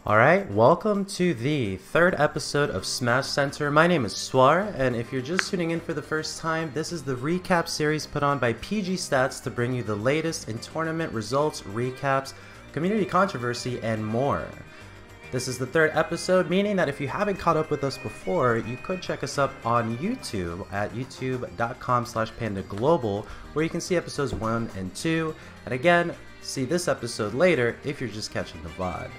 Alright, welcome to the third episode of SmashCenter. My name is Suar, and if you're just tuning in for the first time, this is the recap series put on by PGstats to bring you the latest in tournament results, recaps, community controversy, and more. This is the third episode, meaning that if you haven't caught up with us before, you could check us up on YouTube at youtube.com/pandaglobal, where you can see episodes 1 and 2, and again, see this episode later if you're just catching the VOD.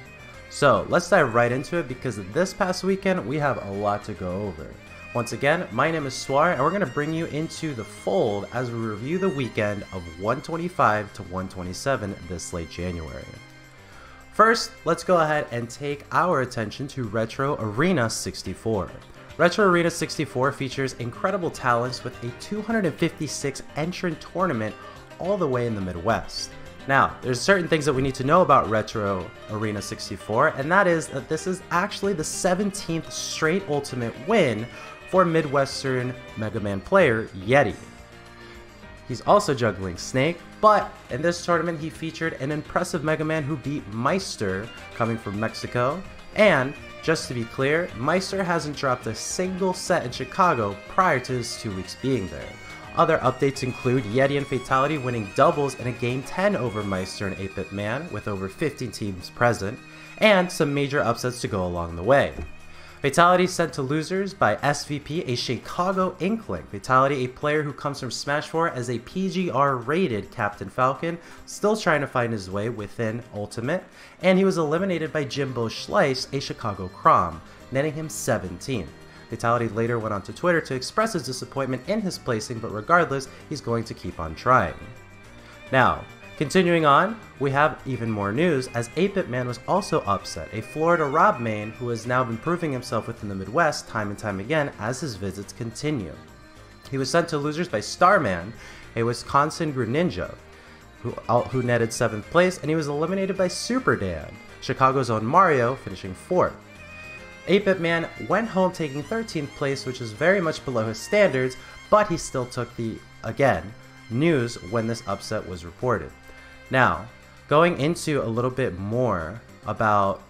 So let's dive right into it because this past weekend we have a lot to go over. Once again, my name is Suar and we're going to bring you into the fold as we review the weekend of 125 to 127 this late January. First, let's go ahead and take our attention to Retro Arena 64. Retro Arena 64 features incredible talents with a 256 entrant tournament all the way in the Midwest. Now, there's certain things that we need to know about Retro Arena 64, and that is that this is actually the 17th straight Ultimate win for Midwestern Mega Man player Yeti. He's also juggling Snake, but in this tournament he featured an impressive Mega Man who beat Meister, coming from Mexico, and just to be clear, Meister hasn't dropped a single set in Chicago prior to his 2 weeks being there. Other updates include Yeti and Fatality winning doubles in a Game 10 over Meister and 8-Bit Man with over 15 teams present, and some major upsets to go along the way. Fatality sent to losers by SVP, a Chicago Inkling. Fatality, a player who comes from Smash 4 as a PGR rated Captain Falcon, still trying to find his way within Ultimate, and he was eliminated by Jimbo Schleiss, a Chicago Crom, netting him 17th. Fatality later went onto Twitter to express his disappointment in his placing, but regardless, he's going to keep on trying. Now, continuing on, we have even more news as 8-Bit Man was also upset, a Florida Rob main who has now been proving himself within the Midwest time and time again as his visits continue. He was sent to losers by Starman, a Wisconsin Greninja, who netted 7th place, and he was eliminated by Super Dan, Chicago's own Mario, finishing 4th. 8-Bit Man went home taking 13th place, which is very much below his standards, but he still took the, again, news when this upset was reported. Now, going into a little bit more about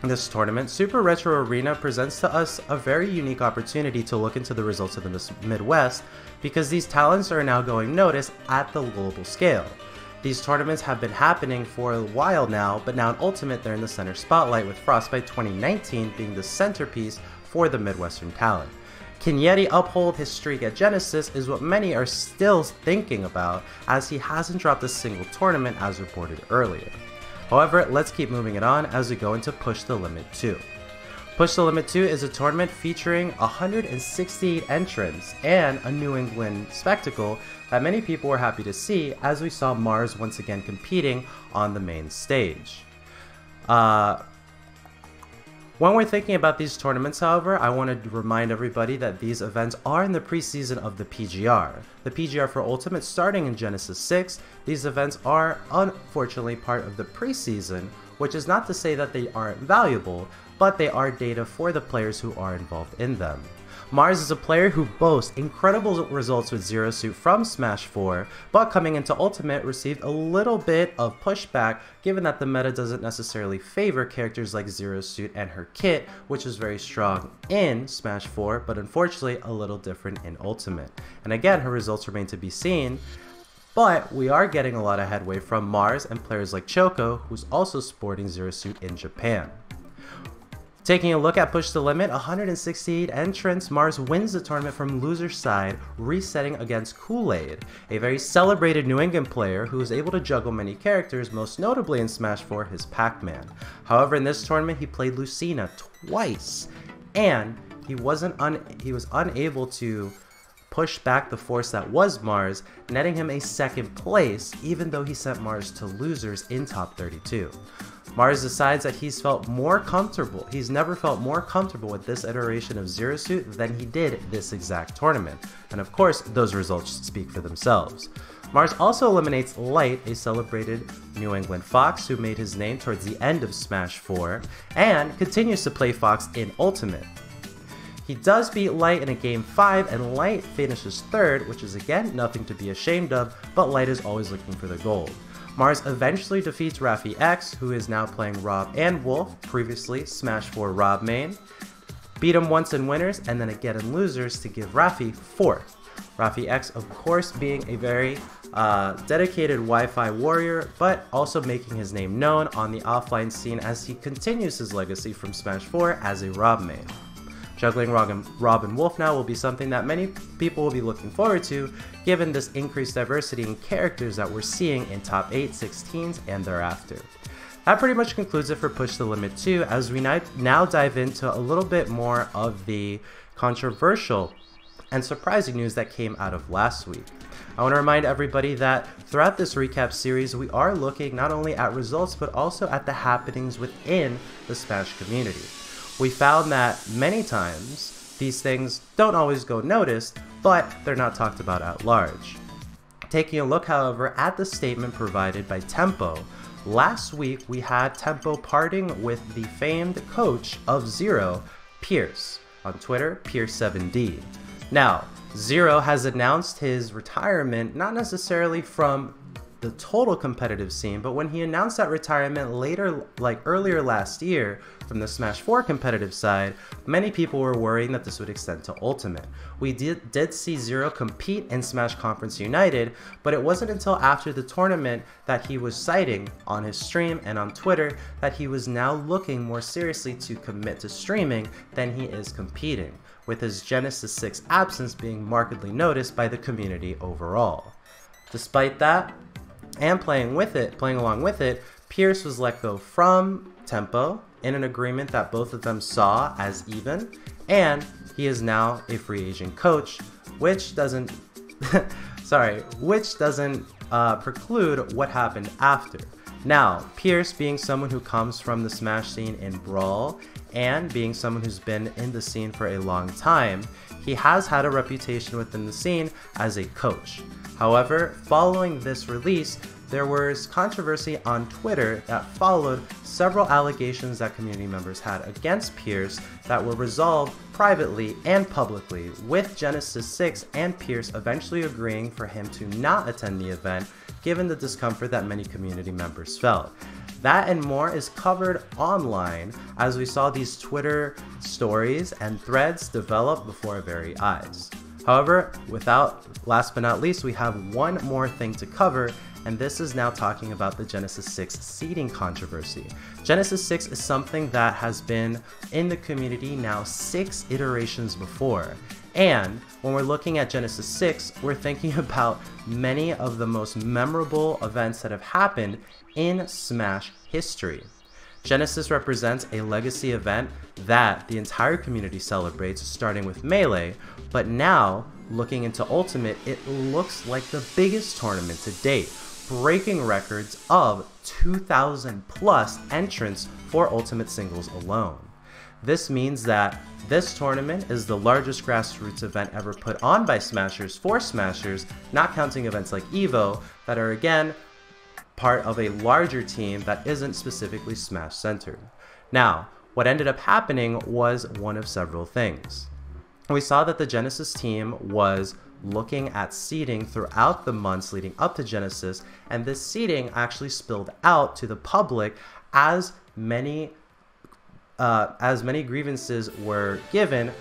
this tournament, Super Retro Arena presents to us a very unique opportunity to look into the results of the Midwest because these talents are now going noticed at the global scale. These tournaments have been happening for a while now, but now in Ultimate they're in the center spotlight, with Frostbite 2019 being the centerpiece for the Midwestern talent. Can Yeti uphold his streak at Genesis is what many are still thinking about, as he hasn't dropped a single tournament as reported earlier. However, let's keep moving it on as we go into Push the Limit 2. Push the Limit 2 is a tournament featuring 168 entrants and a New England spectacle that many people were happy to see as we saw Mars once again competing on the main stage. When we're thinking about these tournaments, however, I want to remind everybody that these events are in the preseason of the PGR. The PGR for Ultimate starting in Genesis 6, these events are unfortunately part of the preseason, which is not to say that they aren't valuable, but they are data for the players who are involved in them. Mars is a player who boasts incredible results with Zero Suit from Smash 4, but coming into Ultimate received a little bit of pushback given that the meta doesn't necessarily favor characters like Zero Suit and her kit, which is very strong in Smash 4, but unfortunately a little different in Ultimate. And again, her results remain to be seen, but we are getting a lot of headway from Mars and players like Choco, who's also sporting Zero Suit in Japan. Taking a look at Push the Limit, 168 entrants, Mars wins the tournament from loser's side, resetting against Kool-Aid, a very celebrated New England player who is able to juggle many characters, most notably in Smash 4, his Pac-Man. However, in this tournament, he played Lucina twice, and he was unable to push back the force that was Mars, netting him a 2nd place, even though he sent Mars to losers in top 32. Mars decides that he's never felt more comfortable with this iteration of Zero Suit than he did this exact tournament, and of course, those results speak for themselves. Mars also eliminates Light, a celebrated New England Fox who made his name towards the end of Smash 4, and continues to play Fox in Ultimate. He does beat Light in a Game 5, and Light finishes 3rd, which is again nothing to be ashamed of, but Light is always looking for the gold. Mars eventually defeats Raffi X, who is now playing Rob and Wolf, previously Smash 4 Rob main. Beat him once in winners and then again in losers to give Raffi 4th. Raffi X, of course, being a very dedicated Wi-Fi warrior, but also making his name known on the offline scene as he continues his legacy from Smash 4 as a Rob main. Juggling Rob and Wolf now will be something that many people will be looking forward to, given this increased diversity in characters that we're seeing in top 8, 16s, and thereafter. That pretty much concludes it for Push the Limit 2, as we now dive into a little bit more of the controversial and surprising news that came out of last week. I want to remind everybody that throughout this recap series, we are looking not only at results, but also at the happenings within the Smash community. We found that many times, these things don't always go noticed, but they're not talked about at large. Taking a look, however, at the statement provided by Tempo, last week we had Tempo parting with the famed coach of Zero, Pierce, on Twitter, Pierce7D. Now, Zero has announced his retirement, not necessarily from the total competitive scene, but when he announced that retirement earlier last year from the Smash 4 competitive side, many people were worrying that this would extend to Ultimate. We did see Zero compete in Smash Conference United, but it wasn't until after the tournament that he was citing on his stream and on Twitter that he was now looking more seriously to commit to streaming than he is competing, with his Genesis 6 absence being markedly noticed by the community overall. Despite that, and playing along with it, Pierce was let go from Tempo in an agreement that both of them saw as even, and he is now a free agent coach, which doesn't preclude what happened after. Now, Pierce, being someone who comes from the Smash scene in Brawl, and being someone who's been in the scene for a long time, he has had a reputation within the scene as a coach. However, following this release, there was controversy on Twitter that followed several allegations that community members had against Pierce that were resolved privately and publicly, with Genesis 6 and Pierce eventually agreeing for him to not attend the event, given the discomfort that many community members felt. That and more is covered online as we saw these Twitter stories and threads develop before our very eyes. However, last but not least, we have one more thing to cover, and this is now talking about the Genesis 6 seeding controversy. Genesis 6 is something that has been in the community now 6 iterations before. And when we're looking at Genesis 6, we're thinking about many of the most memorable events that have happened in Smash history. Genesis represents a legacy event that the entire community celebrates, starting with Melee, but now, looking into Ultimate, it looks like the biggest tournament to date, breaking records of 2,000 plus entrants for Ultimate Singles alone. This means that this tournament is the largest grassroots event ever put on by Smashers for Smashers, not counting events like EVO that are again part of a larger team that isn't specifically Smash centered. Now, what ended up happening was one of several things. We saw that the Genesis team was looking at seeding throughout the months leading up to Genesis, and this seeding actually spilled out to the public as many grievances were given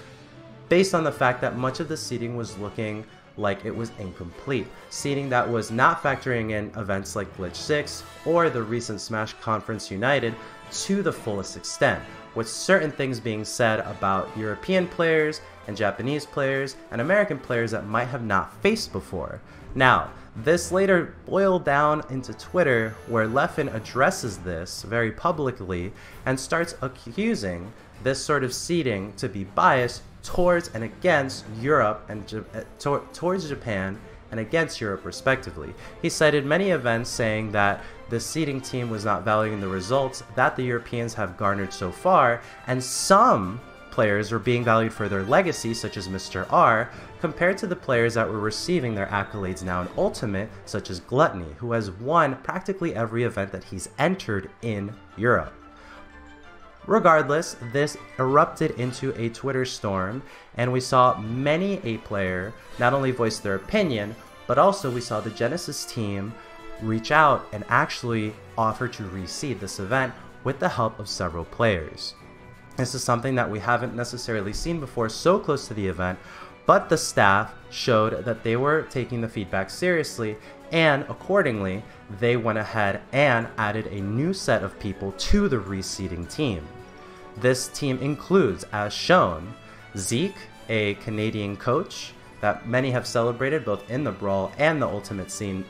based on the fact that much of the seeding was looking like it was incomplete. Seeding that was not factoring in events like Glitch 6 or the recent Smash Conference United to the fullest extent, with certain things being said about European players and Japanese players and American players that might have not faced before. Now, this later boiled down into Twitter, where Leffen addresses this very publicly and starts accusing this sort of seeding to be biased towards and against Europe and towards Japan and against Europe respectively. He cited many events saying that the seeding team was not valuing the results that the Europeans have garnered so far, and some players were being valued for their legacy, such as Mr. R, compared to the players that were receiving their accolades now in Ultimate, such as Gluttony, who has won practically every event that he's entered in Europe. Regardless, this erupted into a Twitter storm, and we saw many a player not only voice their opinion, but also we saw the Genesis team reach out and actually offer to reseed this event with the help of several players. This is something that we haven't necessarily seen before so close to the event, but the staff showed that they were taking the feedback seriously, and accordingly, they went ahead and added a new set of people to the reseeding team. This team includes, as shown, Zeke, a Canadian coach that many have celebrated both in the Brawl and the Ultimate scene,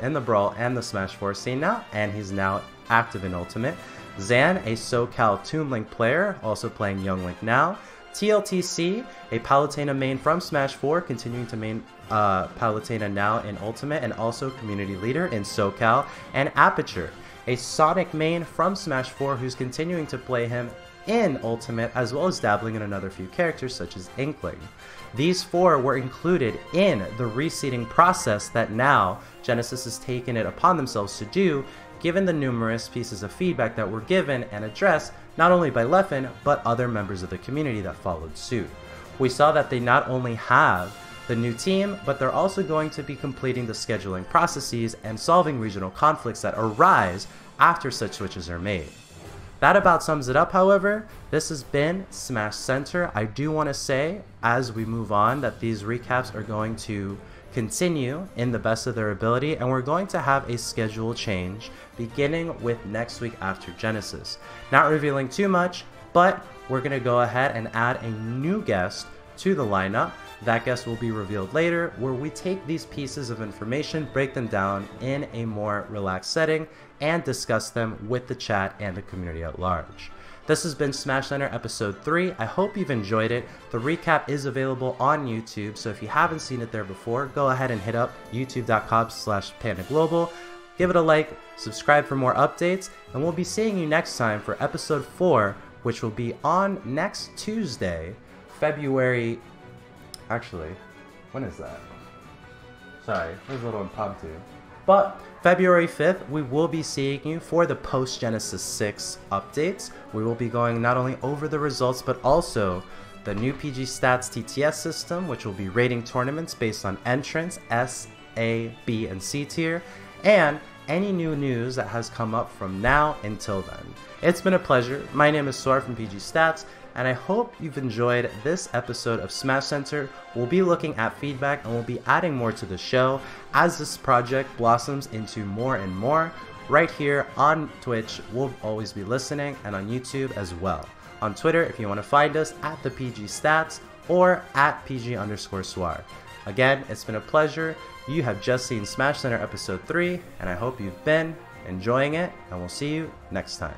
in the Brawl and the Smash 4 scene now, and he's now active in Ultimate. Zan, a SoCal Toon Link player, also playing Young Link now. TLTC, a Palutena main from Smash 4, continuing to main Palutena now in Ultimate, and also community leader in SoCal. And Aperture, a Sonic main from Smash 4 who's continuing to play him in Ultimate, as well as dabbling in another few characters such as Inkling. These four were included in the reseeding process that now Genesis has taken it upon themselves to do, given the numerous pieces of feedback that were given and addressed not only by Leffen, but other members of the community that followed suit. We saw that they not only have the new team, but they're also going to be completing the scheduling processes and solving regional conflicts that arise after such switches are made. That about sums it up, however. This has been SmashCenter. I do want to say, as we move on, that these recaps are going to continue in the best of their ability, and we're going to have a schedule change beginning with next week after Genesis. Not revealing too much, but we're going to go ahead and add a new guest to the lineup. That guest will be revealed later, where we take these pieces of information, break them down in a more relaxed setting, and discuss them with the chat and the community at large. This has been SmashCenter Episode 3. I hope you've enjoyed it. The recap is available on YouTube, so if you haven't seen it there before, go ahead and hit up youtube.com/pandaglobal. Give it a like, subscribe for more updates, and we'll be seeing you next time for Episode 4, which will be on next Tuesday, February... Actually, when is that? Sorry, it was a little impromptu. But February 5th, we will be seeing you for the post-Genesis 6 updates. We will be going not only over the results, but also the new PGstats TTS system, which will be rating tournaments based on entrance, S, A, B, and C tier, and any new news that has come up from now until then. It's been a pleasure. My name is Suar from PGstats, and I hope you've enjoyed this episode of SmashCenter. We'll be looking at feedback, and we'll be adding more to the show as this project blossoms into more and more. Right here on Twitch, we'll always be listening, and on YouTube as well. On Twitter, if you want to find us, at the PGstats or at PG_Suar. Again, it's been a pleasure. You have just seen SmashCenter Episode 3, and I hope you've been enjoying it, and we'll see you next time.